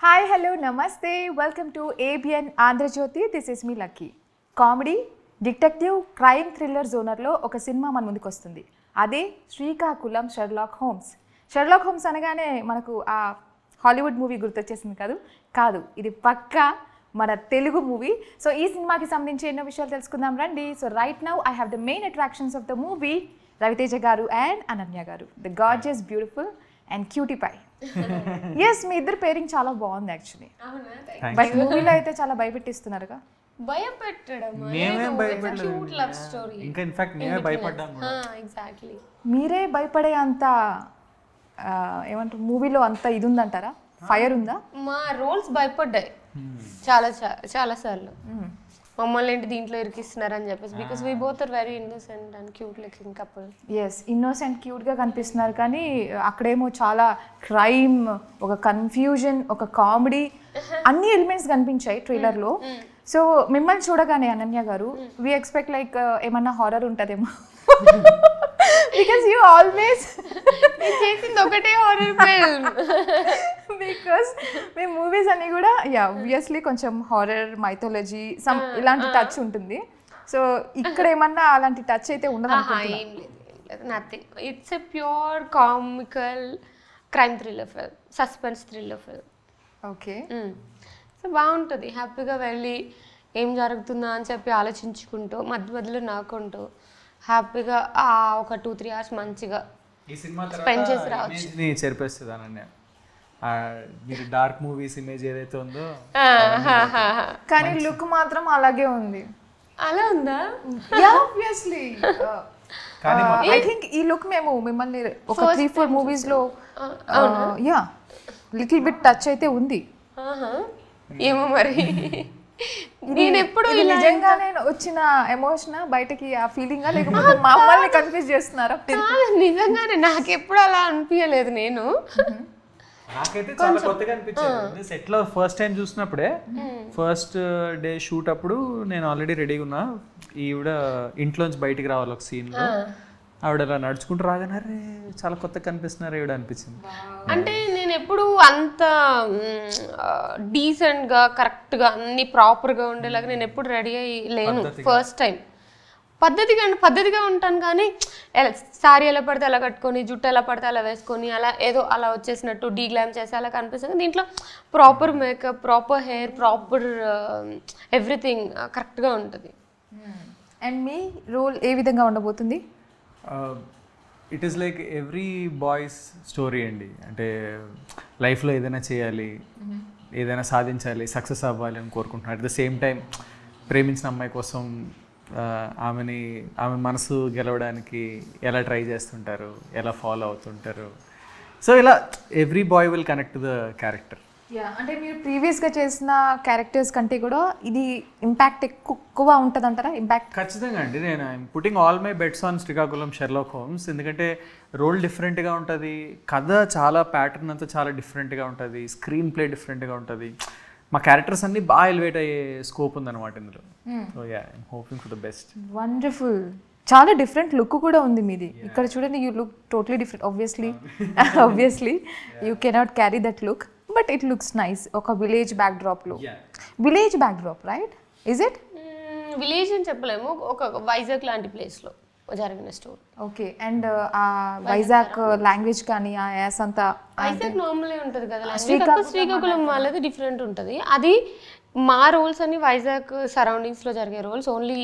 Hi, hello, namaste. Welcome to ABN Andhra Jyoti. This is me Lucky. Comedy detective crime thriller జోనర్లో ఒక సినిమా మన ముందుకు వస్తుంది. అదే Srikakulam Sherlock Holmes. Sherlock Holmes అనగానే మనకు ఆ హాలీవుడ్ మూవీ గుర్తొచ్చేసింది కాదు, ఇది పక్కా మన తెలుగు మూవీ. సో ఈ సినిమాకి సంబంధించి ఎన్నో విషయాలు తెలుసుకుందాం రండి. So right now I have the main attractions of the movie, Ravi Teja గారు అండ్ అనన్య గారు, the gorgeous, beautiful and cutie pie. Yes, మీ ఇద్దరు పేరింగ్ చాలా బాగుంది యాక్చువల్లీ. బట్ మూవీలో అయితే చాలా భయపెట్టిస్తున్నారుగా. మీరే భయపడే అంత ఏమంటారు మూవీలో అంత ఇది ఉందంటారా? ఫైర్ ఉందా? మా రోల్స్ భయపడ్డాయి చాలా చాలా సార్లు. మమ్మల్ని ఏంటి దీంట్లో ఇరికిస్తున్నారని చెప్పేసి, because we both are very innocent and cute looking couple. Yes, innocent క్యూట్గా కనిపిస్తున్నారు, కానీ అక్కడేమో చాలా క్రైమ్, ఒక కన్ఫ్యూజన్, ఒక కామెడీ, అన్ని ఎలిమెంట్స్ కనిపించాయి ట్రైలర్లో. సో మిమ్మల్ని చూడగానే అనన్య గారు వీ ఎక్స్పెక్ట్ లైక్ ఏమన్నా హారర్ ఉంటుందేమో, బికాస్ యూ ఆల్వేస్ చేసింది ఒకటే horror film. Because me movies అన్ని కూడా ఆబ్వియస్లీ కొంచెం హారర్, మైథాలజీ, సమ్ ఇలాంటి టచ్ ఉంటుంది. సో ఇక్కడ ఏమన్నా అలాంటి టచ్ అయితే ఉండదు? ఏం లేదు, nothing. It's a pure comical crime thriller film, suspense thriller film. Okay, so బాగుంటుంది. హ్యాపీగా వెళ్ళి ఏం జరుగుతుందా అని చెప్పి ఆలోచించుకుంటూ మధ్యలో నవ్వుకుంటూ హ్యాపీగా ఒక 2-3 hours మంచిగా స్పెండ్ చేసి రావచ్చు. చెరిపేస్తుంది అనన్య. మీరు డార్క్ మూవీస్ ఇమేజ్ ఏదైతే ఉందో, కానీ లుక్ మాత్రం అలాగే ఉంది. అలా ఉందా? ఆబ్వియస్లీ. ఐ థింక్ ఈ లుక్ మేము మిమ్మల్ని ఒక 3-4 మూవీస్ లో లిటిల్ బిట్ టచ్ అయితే ఉంది. ఏమో మరి, నేను ఎప్పుడు నిజంగానే వచ్చిన ఎమోషన్ బయటకి, ఆ ఫీలింగ్ లేకపోతే మమ్మల్ని కన్ఫ్యూజ్ చేస్తున్నారా? నిజంగానే నాకు ఎప్పుడు అలా అనిపించలేదు. నాకైతే చాలా కొత్తగా అనిపించింది. సెట్ లో ఫస్ట్ టైం చూసినప్పుడే, ఫస్ట్ డే షూట్ అప్పుడు నేను ఆల్రెడీ రెడీగా ఉన్నా. ఈవిడ ఇంట్లోంచి బయటికి రావాలి ఒక సీన్ లో, ఆవిడ అలా నడుచుకుంటూ రాగానే అరే చాలా కొత్తగా కనిపిస్తున్నారు ఈవిడ అనిపించింది. అంటే నేను ఎప్పుడు అంత డీసెంట్గా కరెక్ట్గా అన్ని ప్రాపర్గా ఉండేలాగా నేను ఎప్పుడు రెడీ అయ్యి లేను. ఫస్ట్ టైం పద్ధతిగా ఉంటాను, కానీ సారీ ఎలా పడితే అలా కట్టుకొని, జుట్టు ఎలా పడితే అలా వేసుకొని, అలా ఏదో అలా వచ్చేసినట్టు డీగ్లామ్ చేసి అలా కనిపిస్తుంది. దీంట్లో proper makeup, proper hair, proper everything కరెక్ట్గా ఉంటుంది. అండ్ మీ రోల్ ఏ విధంగా ఉండబోతుంది? It is like every boys story అండి. అంటే లైఫ్లో ఏదైనా చేయాలి, ఏదైనా సాధించాలి, సక్సెస్ అవ్వాలి అని కోరుకుంటున్నారు. అట్ ద సేమ్ టైం ప్రేమించిన అమ్మాయి కోసం ఆమె మనసు గెలవడానికి ఎలా ట్రై చేస్తుంటారు, ఎలా ఫాలో అవుతుంటారు. సో ఇలా every bye will connect to the character. అంటే మీరు ప్రీవియస్గా చేసిన క్యారెక్టర్స్ కంటే కూడా ఇది ఇంపాక్ట్ ఎక్కువ ఉంటుంది అంటారా? ఇంపాక్ట్ ఖచ్చితంగా అండి. నేను I'm putting all my bets on Srikakulam Sherlock Holmes. ఎందుకంటే రోల్ డిఫరెంట్గా ఉంటుంది, కథ చాలా ప్యాటర్న్ అంతా చాలా డిఫరెంట్గా ఉంటుంది, స్క్రీన్ ప్లే డిఫరెంట్గా ఉంటుంది. మా క్యారెక్టర్స్ అన్ని బాగా ఎలివేట్ అయ్యే స్కోప్ ఉందన్నమాట ఇందులో. So ya, I'm hoping for the best. Wonderful. చాలా డిఫరెంట్ లుక్ కూడా ఉంది మీది. ఇక్కడ చూడండి, you look totally different. Obviously you cannot carry that look, but it looks nice. ఒక విలేజ్ బ్యాక్డ్రాప్లో, village backdrop right? Is it? Village అని చెప్పలేము, ఒక వైజాగ్ లాంటి ప్లేస్లో జరిగిన స్టోరీ. ఓకే. అండ్ ఆ వైజాగ్ లాంగ్వేజ్ కానీ ఆ యాస్ అంతా వైజాగ్ నార్మలే ఉంటుంది కదా, శ్రీకాకుళం వాళ్ళది డిఫరెంట్ ఉంటుంది. అది మా రోల్స్ అన్ని వైజాగ్ సరౌండింగ్స్లో జరిగే రోల్స్. ఓన్లీ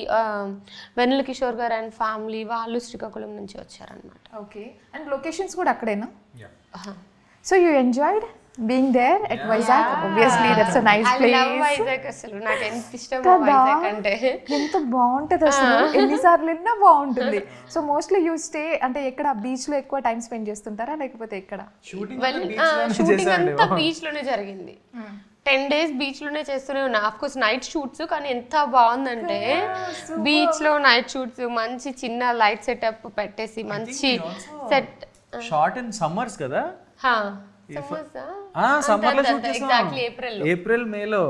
వెన్నెల కిషోర్ గారు అండ్ ఫ్యామిలీ వాళ్ళు శ్రీకాకుళం నుంచి వచ్చారనమాట. ఓకే. అండ్ లొకేషన్స్ కూడా అక్కడేనా? So you enjoyed being there at Vizag? Obviously that's a nice place. I love Vizag. అసలు నాకు ఎంత ఇష్టం Vizag అంటే. ఎంత బాగుంటది అసలు, ఎన్నిసార్లు వెళ్ళినా బాగుంటుంది. సో మోస్ట్లీ యూ స్టే అంటే ఎక్కడ, బీచ్ లో ఎక్కువ టైం స్పెండ్ చేస్తుంటారా లేకపోతే ఎక్కడ? షూటింగ్ అంతా బీచ్ లోనే జరిగింది. 10 days బీచ్ లోనే చేస్తూనే ఉన్నా. ఆఫ్ కోర్స్ నైట్ షూట్స్, కానీ ఎంత బాగుందంటే బీచ్ లో నైట్ షూట్స్, మంచి చిన్న లైట్ సెటప్ పెట్టేసి మంచి సెట్. షార్ట్ ఇన్ సమ్మర్స్ కదా? సమ్మర్ లో షూట్ చేసాం, ఏప్రిల్ మేలో.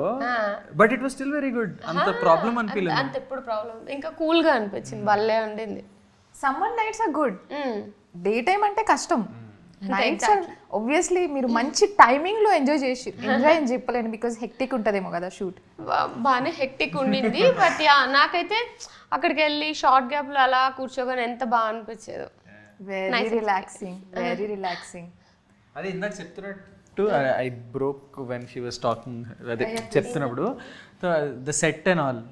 But it was still very good. అంత ప్రాబ్లం అనిపించలేదు. అంత ఎప్పుడు ప్రాబ్లం, ఇంకా కూల్ గా అనిపించింది, భలే ఉండింది. Summer nights are good. Day time అంటే కష్టం, నైట్స్ ఆబ్వియస్లీ మీరు మంచి టైమింగ్ లో ఎంజాయ్ అని చెప్పలేను బికాస్ హెక్టిక్ ఉంటదేమో కదా షూట్. బాగానే హెక్టిక్ ఉండింది బట్ యా నాకైతే అక్కడికి వెళ్ళి షార్ట్ గ్యాప్ లో అలా కూర్చోగానే ఎంత బాగా అనిపించేదో. Very relaxing. అది ఇందాక చెప్తున్నట్టు I broke when she was talking, అదే చెప్తున్నప్పుడు the set and all.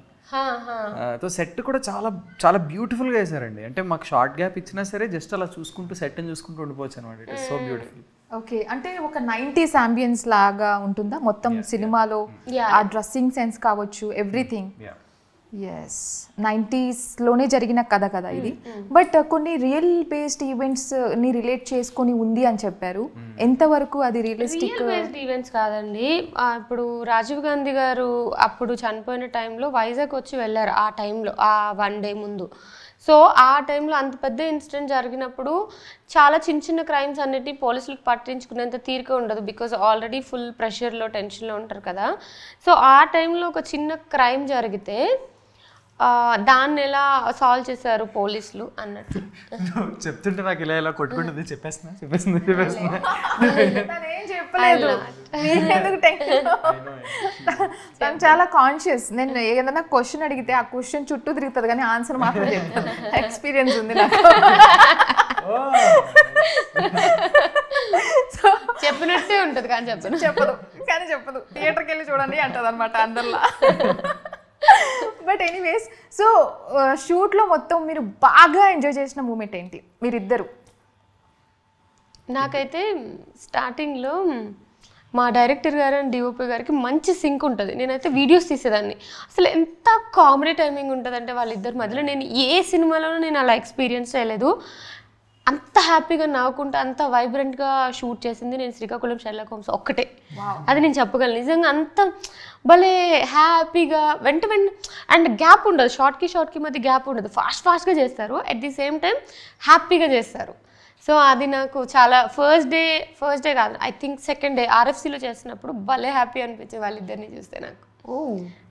So set కూడా చాలా చాలా బ్యూటిఫుల్గా వేసారండి. అంటే మాకు షార్ట్ గ్యాప్ ఇచ్చినా సరే జస్ట్ అలా చూసుకుంటూ సెట్ అని చూసుకుంటూ ఉండిపోవచ్చు అనమాట. It is so beautiful. Okay, అంటే ఒక 90s అంబియన్స్ లాగా ఉంటుందా మొత్తం సినిమాలో? ఆ డ్రెస్సింగ్ సెన్స్ కావచ్చు, ఎవ్రీథింగ్. ఎస్, 90s లోనే జరిగిన కథ కదా ఇది. బట్ కొన్ని రియల్ బేస్డ్ ఈవెంట్స్ ని రిలేట్ చేసుకొని ఉంది అని చెప్పారు. ఎంతవరకు అది రియలిస్టిక్? రియల్ బేస్డ్ ఈవెంట్స్ కాదండి. ఇప్పుడు రాజీవ్ గాంధీ గారు అప్పుడు చనిపోయిన టైంలో వైజాగ్ వచ్చి వెళ్ళారు. ఆ టైంలో ఆ 1 డే ముందు. సో ఆ టైంలో అంత పెద్ద ఇన్సిడెంట్ జరిగినప్పుడు చాలా చిన్న చిన్న క్రైమ్స్ అన్నిటి పోలీసులకు పట్టించుకునేంత తీరిక ఉండదు. బికాజ్ ఆల్రెడీ ఫుల్ ప్రెషర్లో టెన్షన్లో ఉంటారు కదా. సో ఆ టైంలో ఒక చిన్న క్రైమ్ జరిగితే దాన్ని ఎలా సాల్వ్ చేశారు పోలీసులు అన్నట్టు చెప్తుంటే నాకు ఇలా ఇలా కొట్టుకుంటుంది. చెప్పేస్తున్నా చెప్పలేదు. తను చాలా కాన్షియస్. నేను ఏదైనా క్వశ్చన్ అడిగితే ఆ క్వశ్చన్ చుట్టూ తిరుగుతుంది కానీ ఆన్సర్ మాత్రం చెప్తాను. ఎక్స్పీరియన్స్ ఉంది నాకు. చెప్పినట్టే ఉంటుంది కానీ చెప్పదు. థియేటర్కి వెళ్ళి చూడండి అంటది అనమాట అందరిలా. బట్ ఎనీవేస్, సో షూట్లో మొత్తం మీరు బాగా ఎంజాయ్ చేసిన మూమెంట్ ఏంటి మీరిద్దరు? నాకైతే స్టార్టింగ్లో మా డైరెక్టర్ గారు అండ్ డిఓపి గారికి మంచి సింక్ ఉంటుంది. నేనైతే వీడియోస్ తీసేదాన్ని. అసలు ఎంత కామెడీ టైమింగ్ ఉంటుందంటే వాళ్ళిద్దరి మధ్యలో. నేను ఏ సినిమాలోనూ నేను అలా ఎక్స్పీరియన్స్ చేయలేదు. అంత హ్యాపీగా నవ్వుకుంటూ అంత వైబ్రెంట్గా షూట్ చేసింది నేను శ్రీకాకుళం షెర్లాక్ హోమ్స్ ఒక్కటే. అది నేను చెప్పగలను. నిజంగా అంత భలే హ్యాపీగా వెంట అండ్ గ్యాప్ ఉండదు. షార్ట్కి మధ్య గ్యాప్ ఉండదు. ఫాస్ట్గా చేస్తారు. అట్ ది సేమ్ టైం హ్యాపీగా చేస్తారు. సో అది నాకు చాలా ఫస్ట్ డే కాదు, ఐ థింక్ సెకండ్ డే ఆర్ఎఫ్సీలో చేసినప్పుడు భలే హ్యాపీ అనిపించే వాళ్ళిద్దరిని చూస్తే నాకు.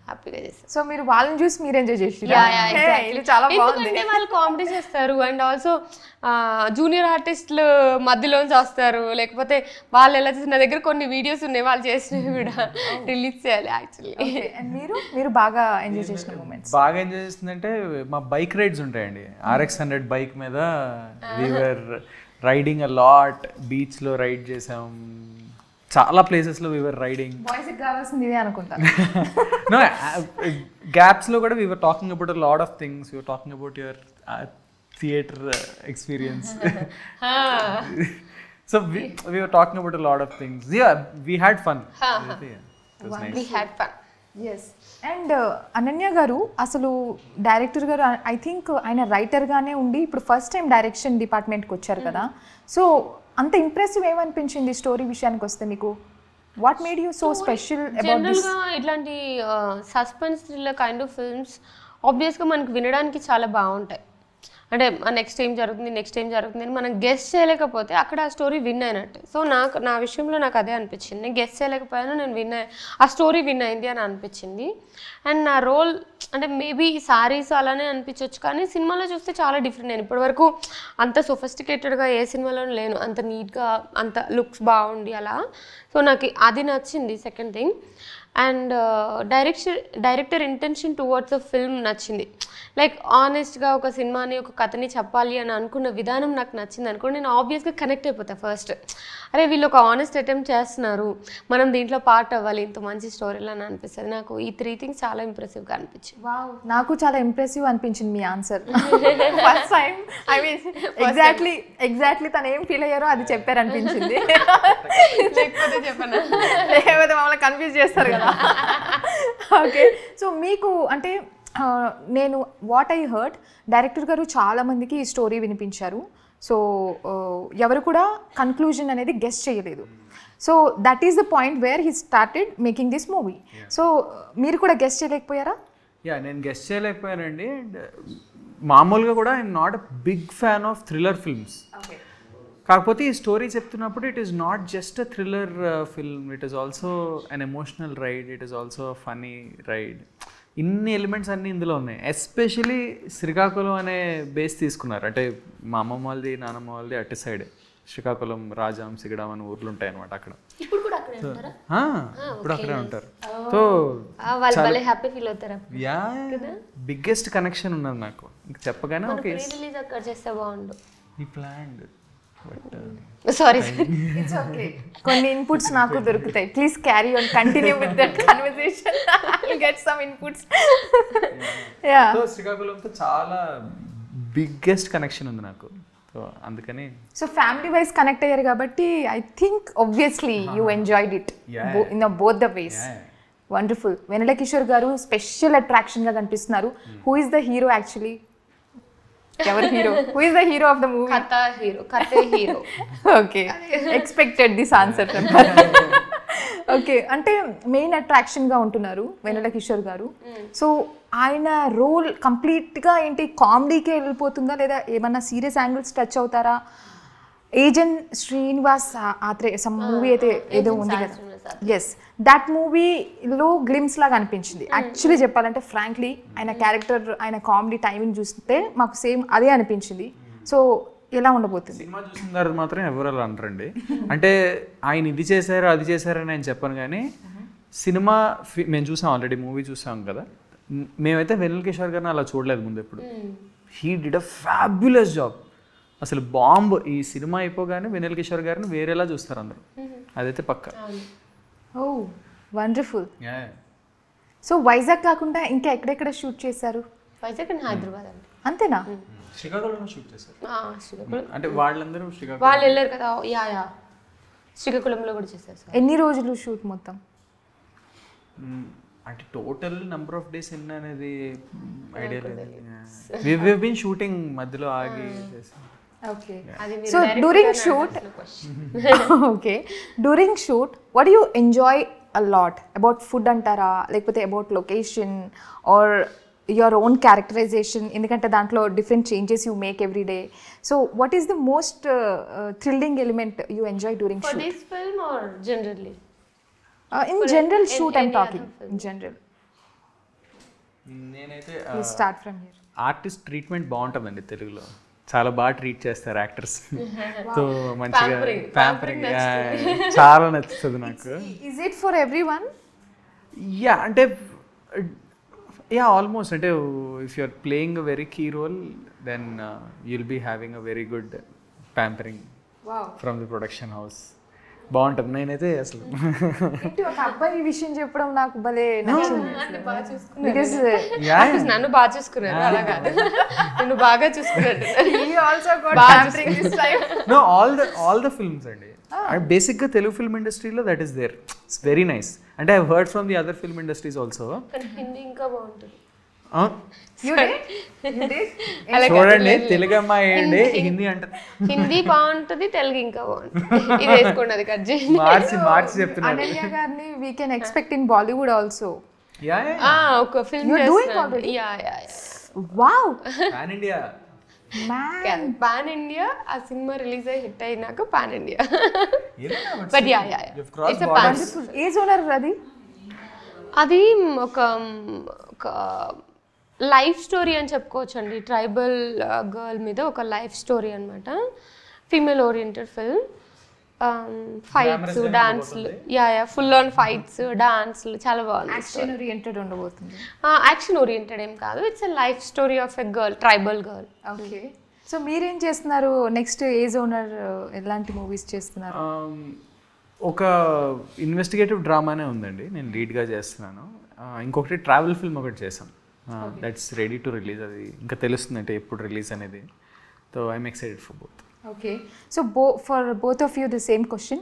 హ్యాపీగా చేస్తారు. సో మీరు వాళ్ళని చూసి మీరు ఎంజాయ్ చేసి చాలా బాగుంది. వాళ్ళు కామెడీ చేస్తారు అండ్ ఆల్సో జూనియర్ ఆర్టిస్టులు మధ్యలోంచి వస్తారు. లేకపోతే వాళ్ళు ఎలా చేసిన నా దగ్గర కొన్ని వీడియోస్ ఉన్నాయి వాళ్ళు చేసినవి కూడా రిలీజ్ చేయాలి యాక్చువల్లీ. మీరు బాగా ఎంజాయ్ చేసిన మూమెంట్స్? బాగా ఎంజాయ్ చేస్తుందంటే మా బైక్ రైడ్స్ ఉంటాయండి. RX 100 బైక్ మీద వీఆర్ రైడింగ్ అ లాట్. బీచ్లో రైడ్ చేసాం, చాలా ప్లేసెస్లో వీఆర్ రైడింగ్. బాయ్స్కి కావాల్సింది ఇదే అనుకుంటా. నో, గ్యాప్స్లో కూడా we're talking about a lot of things. We're talking about your theatre experience. So we're talking about a lot of things. Yeah, we had fun. Yes. And Ananya garu, అసలు డైరెక్టర్ గారు I think ఆయన రైటర్గానే ఉండి ఇప్పుడు first time direction డిపార్ట్మెంట్కి వచ్చారు కదా. So అంత impressive ఏమనిపించింది స్టోరీ విషయానికి వస్తే మీకు? What made you so special about this? జనరల్గా ఇట్లాంటి suspense thriller kind of films ఆబ్వియస్గా మనకు వినడానికి చాలా బాగుంటాయి. అంటే నెక్స్ట్ ఏం జరుగుతుంది అని మనం గెస్ చేయలేకపోతే అక్కడ ఆ స్టోరీ విన్ అయినట్టు. సో నా విషయంలో నాకు అదే అనిపించింది. నేను గెస్ చేయలేకపోయాను, నేను ఆ స్టోరీ విన్ అయింది అని అనిపించింది. అండ్ నా రోల్ అంటే మేబీ సారీస్ అలానే అనిపించవచ్చు కానీ సినిమాలో చూస్తే చాలా డిఫరెంట్. నేను ఇప్పటివరకు అంత సొఫిస్టికేటెడ్గా ఏ సినిమాలోనూ లేను, అంత నీట్గా అంత లుక్స్ బాగుండి అలా. సో నాకు అది నచ్చింది second thing. And director intention towards the film నచ్చింది. లైక్ ఆనెస్ట్గా ఒక సినిమాని ఒక కథని చెప్పాలి అని అనుకున్న విధానం నాకు నచ్చింది అనుకోండి. నేను ఆబ్వియస్గా కనెక్ట్ అయిపోతాను ఫస్ట్. అరే వీళ్ళు ఒక ఆనెస్ట్ అటెంప్ట్ చేస్తున్నారు, మనం దీంట్లో పార్ట్ అవ్వాలి, ఇంత మంచి స్టోరీలో అని అనిపిస్తుంది. నాకు ఈ 3 things చాలా ఇంప్రెసివ్గా అనిపించింది. వావ్, నాకు చాలా ఇంప్రెసివ్ అనిపించింది మీ answer. First time I mean exactly తను ఏం ఫీల్ అయ్యారో అది చెప్పారు అనిపించింది. లేకపోతే మమ్మల్ని కన్ఫ్యూజ్ చేస్తారు కదా. ఓకే, సో మీకు అంటే నేను వాట్ ఐ హర్డ్, డైరెక్టర్ గారు చాలామందికి ఈ స్టోరీ వినిపించారు. సో ఎవరు కూడా కన్క్లూజన్ అనేది గెస్ చేయలేదు. So that is the point where he started making this movie. So మీరు కూడా గెస్ చేయలేకపోయారా? యా, నేను గెస్ చేయలేకపోయానండి. అండ్ మామూలుగా కూడా I'm not a big fan of thriller films. కాకపోతే ఈ స్టోరీ చెప్తున్నప్పుడు it is not just a thriller film, it is also an emotional ride, it is also a funny ride. ఇన్ని elements అన్నీ ఇందులో ఉన్నాయి. ఎస్పెషలీ శ్రీకాకుళం అనే బేస్ తీసుకున్నారు. అంటే మా అమ్మమ్మ వాళ్ళది నానమ్మ వాళ్ళది అటు సైడ్. శ్రీకాకుళం, రాజాం, సిగడాం అని ఊర్లు ఉంటాయి అనమాట అక్కడ. ఇప్పుడు కూడా అక్కడే ఉంటారా? ఇప్పుడు అక్కడే ఉంటారు. సో వాళ్ళు భలే హ్యాపీ ఫీల్ అవుతారు. యా బిగ్గెస్ట్ కనెక్షన్ ఉన్నది నాకు. ఇంక చెప్పగానే ఓకే రిలీజ్ అక్కడ చేస్తే బాగుండు. ఈ ప్లాన్ సారీ ఇట్స్ ఓకే. కొన్ని ఇన్పుట్స్ నాకు దొరుకుతాయి. Please carry on, continue with that conversation. I get some inputs. Ya so శ్రీకాకుళంతో చాలా బిగ్గెస్ట్ కనెక్షన్ ఉంది నాకు. సో అందుకని సో ఫ్యామిలీ వైజ్ కనెక్ట్ అయ్యారు కాబట్టి I think obviously you enjoyed it in both the ways. Wonderful. Vennela Kishore garu special అట్రాక్షన్గా కనిపిస్తున్నారు. Who is the hero actually? ఎవరు హీరో? Who is the hero of the movie? కథే hero. Okay, expected this answer. Okay, అంటే main అట్రాక్షన్గా ఉంటున్నారు వెన్నెల కిషోర్ గారు. So ఆయన రోల్ కంప్లీట్గా ఏంటి, కామెడీకే వెళ్ళిపోతుందా లేదా ఏమన్నా సీరియస్ యాంగిల్స్ టచ్ అవుతారా? Agent Srinivas Athreya some movie అయితే ఏదో ఉంది కదా. ఎస్, దట్ మూవీలో గ్లిమ్స్ లాగా అనిపించింది. యాక్చువల్లీ చెప్పాలంటే ఫ్రాంక్లీ ఆయన క్యారెక్టర్, ఆయన కామెడీ టైమింగ్ చూస్తే మాకు సేమ్ అదే అనిపించింది. సో ఎలా ఉండబోతుంది? సినిమా చూసిన తర్వాత మాత్రం ఎవరు అలా అనరండి. అంటే ఆయన ఇది చేశారు అది చేశారు అని నేను చెప్పాను, కానీ సినిమా మేము చూసాం, ఆల్రెడీ మూవీ చూసాం కదా. మేమైతే వెన్నెల కిషోర్ గారిని అలా చూడలేదు ముందు ఎప్పుడు. He did a fabulous job. అసలు బాంబ్. ఈ సినిమా అయిపోగానే వెన్నెల కిషోర్ గారిని వేరేలా చూస్తారు అందరూ, అదైతే పక్కా. ఓ వండర్ఫుల్. సో వైజాగ్ కాకుండా ఇంకా ఎక్కడెక్కడ షూట్ చేశారు? వైజాగ్ అండ్ హైదరాబాద్ అండి. అంతేనా? శ్రీకాకుళంలో షూట్ చేశారు. శ్రీకాకుళం అంటే వాళ్ళందరూ శ్రీకాకుళం వాళ్ళు వెళ్ళారు కదా. యా శ్రీకాకుళంలో కూడా చేశారు సార్. ఎన్ని రోజులు షూట్ మొత్తం? అంటే టోటల్ నెంబర్ ఆఫ్ డేస్ ఎన్ని అనేది ఐడియా లేదు. వి బీన్ షూటింగ్ మధ్యలో ఆగి చేసాం. Okay, so during shoot during shoot what do you enjoy a lot? About food అంటారా, లేకపోతే about location or your own characterization? ఎందుకంటే దాంట్లో different changes you make every day. So what is the most thrilling element you enjoy during shoot? this film or generally? In general shoot I'm talking. In general. నేనైతే Please start from here. Artist treatment బాగుంటుందండి తెలుగులో. చాలా బాగా treat చేస్తారు actors. తో మంచిగా pampering చాలా నచ్చుతుంది నాకు. Is it for everyone? Yeah అంటే యా ఆల్మోస్ట్. అంటే if you are playing a very key role then you'll be having a very good pampering from the production house. బాగుంటుంది. నేనైతే అసలు ఒక అబ్బాయి విషయం చెప్పడం నాకు భలే నచ్చింది. బికాస్ నన్ను బాగా చూసుకున్నారు, అలా కాదు నేను బాగా చూసుకున్నాను. నో ఆల్ ద ఫిల్మ్స్ అండి. బేసిక్గా తెలుగు ఫిల్మ్ ఇండస్ట్రీలో that is there. It's very nice. అంటే I heard from the other film industries also. Hindi ఇంకా బాగుంటుంది. చూడండి, తెలుగు అమ్మాయి ఏంటి హిందీ అంటారు. హిందీ బాగుంటుంది, తెలుగు ఇంకా బాగుంటుంది. ఇది వేసుకోండి, అది కట్ చేయండి. మార్చి చెప్తున్నారు. అనన్య గారిని we can expect in Bollywood also. ఒక film You're doing already? Yeah Wow. Pan India. Man. Pan India. ఆ సినిమా రిలీజ్ అయ్యి హిట్ అయినాక pan India. But yeah it's a pan. A genre అది? అది ఒక లైఫ్ స్టోరీ అని చెప్పుకోవచ్చు అండి. ట్రైబల్ గర్ల్ మీద ఒక లైఫ్ స్టోరీ అనమాట. Female oriented film. ఫైట్స్, డాన్స్లు, ఫుల్ ఆన్ ఫైట్స్, డాన్స్లు, చాలా బాగుంది. యాక్షన్ ఓరియంటెడ్ ఉండబోతుంది. యాక్షన్ ఓరియంటెడ్ ఏం కాదు, it's a life story of a girl, tribal girl. Okay, so మీరేం చేస్తున్నారు నెక్స్ట్? ఏ జోనర్ ఎలాంటి మూవీస్ చేస్తున్నారు? ఒక ఇన్వెస్టిగేటివ్ డ్రామానే ఉందండి, నేను లీడ్గా చేస్తున్నాను. ఇంకొకటి ట్రావెల్ ఫిల్మ్ ఒకటి చేసాం, దట్స్ రెడీ టు రిలీజ్. అది ఇంకా తెలుస్తుంది అంటే ఎప్పుడు రిలీజ్ అనేది. So I'm excited for both. Okay, so for both of you the same question,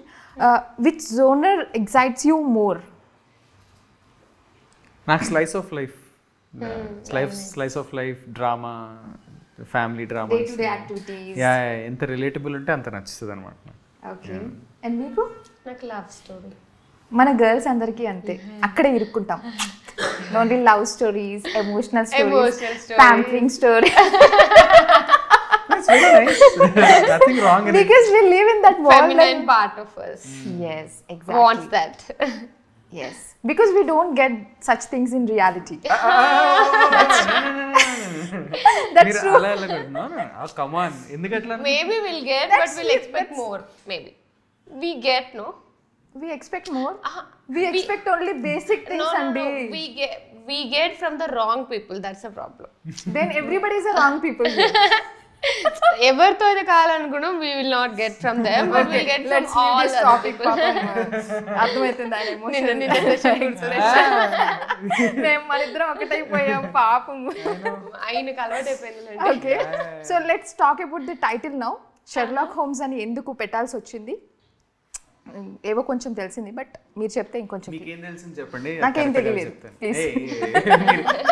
which genre excites you more? నాకు slice of life, slice of life drama, family drama, day-to-day activities. ఎంత relatable ఉంటే అంత నచ్చుతుంది అనమాట. Okay, and మీకు? నాకు love story. మన girls అందరికీ అంతే, అక్కడే ఇరుక్కుంటాం. Only love stories, emotional stories, pampering story. That's very nice. Nothing wrong in because we live in that world. Feminine part of us. Yes, exactly. Wants that. Yes, because we don't get such things in reality. మీరు అలా ఎలా come on ఎందుకట్లా maybe will get but will expect more maybe we get no we expect more. We expect only basic things and we get from the wrong people, that's a problem. then everybody is a wrong people here. ఎవరితో అయితే కావాలనుకున్నాం we will not get from them but we'll get from all this other topic people. అర్థమవుతుంది ఆయన emotion మేము మనిద్దరం ఒకటైపోయాం పాపం. ఆయనకు అలవాటు అయిపోయింది. Okay so let's talk about the title now. Sherlock Holmes అని ఎందుకు పెట్టాల్సి వచ్చింది? ఏవో కొంచెం తెలిసింది బట్ మీరు చెప్తే ఇంకొంచెం. మీకేం తెలిసింది చెప్పండి. నాకేం తెలియలేదు ప్లీజ్.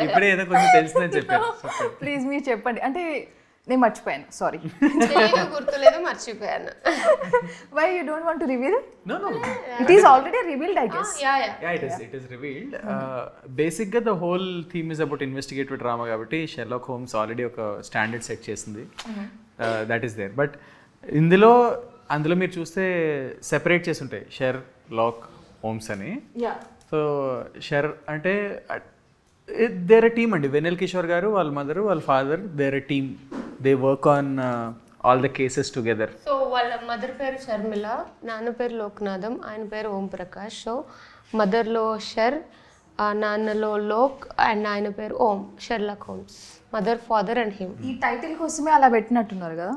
ఇప్పుడే ఏదో కొంచెం తెలిసిందని చెప్పారు. ప్లీజ్ మీరు చెప్పండి. అంటే నేను మర్చిపోయాను, సారీ. గుర్తులేదు, మర్చిపోయాను. Why you don't want to reveal? No. It is already revealed, I guess. Yeah, it is revealed. Basic గా the whole theme is about investigative drama కాబట్టి షెర్లాక్ హోమ్స్ ఆల్రెడీ ఒక స్టాండర్డ్ సెట్ చేసింది. That is there. But అందులో మీరు చూస్తే separate చేసి ఉంటాయి Sherlock Holmes అని. సో షెర్ అంటే దేర్ టీమ్ అండి. వెనెల్ కిషోర్ గారు, వాళ్ళ మదర్, వాళ్ళ father, their team. They work on all the cases together. So వాళ్ళ మదర్ పేరు షర్మిల, నాన్న పేరు లోక్నాథం, ఆయన పేరు ఓం ప్రకాష్. సో మదర్లో షెర్, నాన్నలో లోక్ అండ్ ఆయన పేరు Om. Sherlock Holmes, mother, father and him. ఈ టైటిల్ కోసమే అలా పెట్టినట్టున్నారు కదా.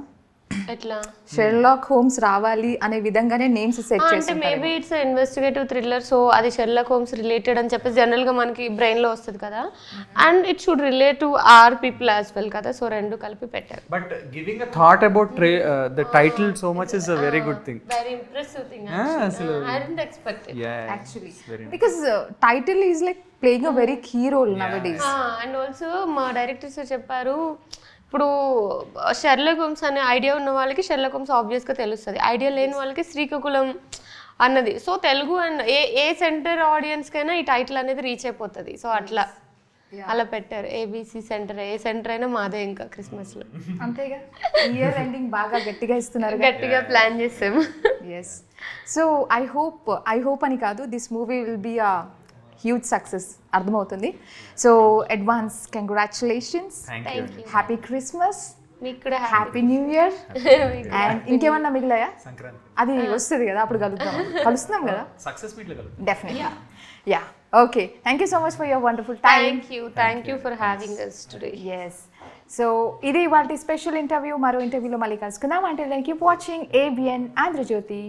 ఎట్లా షెర్లాక్ హోమ్స్ రావాలి అనే విధంగానే నేమ్స్ సెట్ అంటే చేసి maybe it's investigative thriller. So అది షెర్లాక్ హోమ్స్ రిలేటెడ్ అని చెప్పేసి జనరల్ గా మనకి బ్రెయిన్ లో వస్తుంది కదా. And it should relate to our people as well కదా. సో రెండు కలిపి పెట్టారు. But giving a thought about the title so much is a very good thing. Very impressive thing. I didn't expect it actually because title is like playing a very key role nowadays. And also మా directors చెప్పారు, ఇప్పుడు Sherlock Holmes అనే idea ఉన్న వాళ్ళకి Sherlock Holmes ఆబ్వియస్గా తెలుస్తుంది, idea లేని వాళ్ళకి శ్రీకాకుళం అన్నది. So Telugu and A centre ఆడియన్స్కైనా ఈ టైటిల్ అనేది రీచ్ అయిపోతుంది. సో అలా పెట్టారు. ఏబీసీ సెంటర్, ఏ సెంటర్ అయినా మాదే ఇంకా క్రిస్మస్లో. అంతేగా, ఇయర్ ఎండింగ్ బాగా గట్టిగా ఇస్తున్నారు, గట్టిగా ప్లాన్ చేసాము. ఎస్. సో ఐ హోప్ అని కాదు, this movie will be a huge success, అర్థమవుతుంది. So advance congratulations, happy Christmas, మీకు కూడా హ్యాపీ న్యూ ఇయర్. అండ్ ఇంకేమన్నా మిగిలాయా? సంక్రాంతి అది వస్తుంది కదా, అప్పుడు కలుస్తున్నాం కదా సక్సెస్ మీట్ లో కలుద్దాం. Definitely. Yeah, okay. Thank you so much for your wonderful time. Thank you for having us today. Yes. So ఇది ఇవాళ స్పెషల్ ఇంటర్వ్యూ. మరో ఇంటర్వ్యూలో మళ్ళీ కలుసుకుందాం. అంటే కీప్ వాచింగ్ ABN ఆంధ్రజ్యోతి.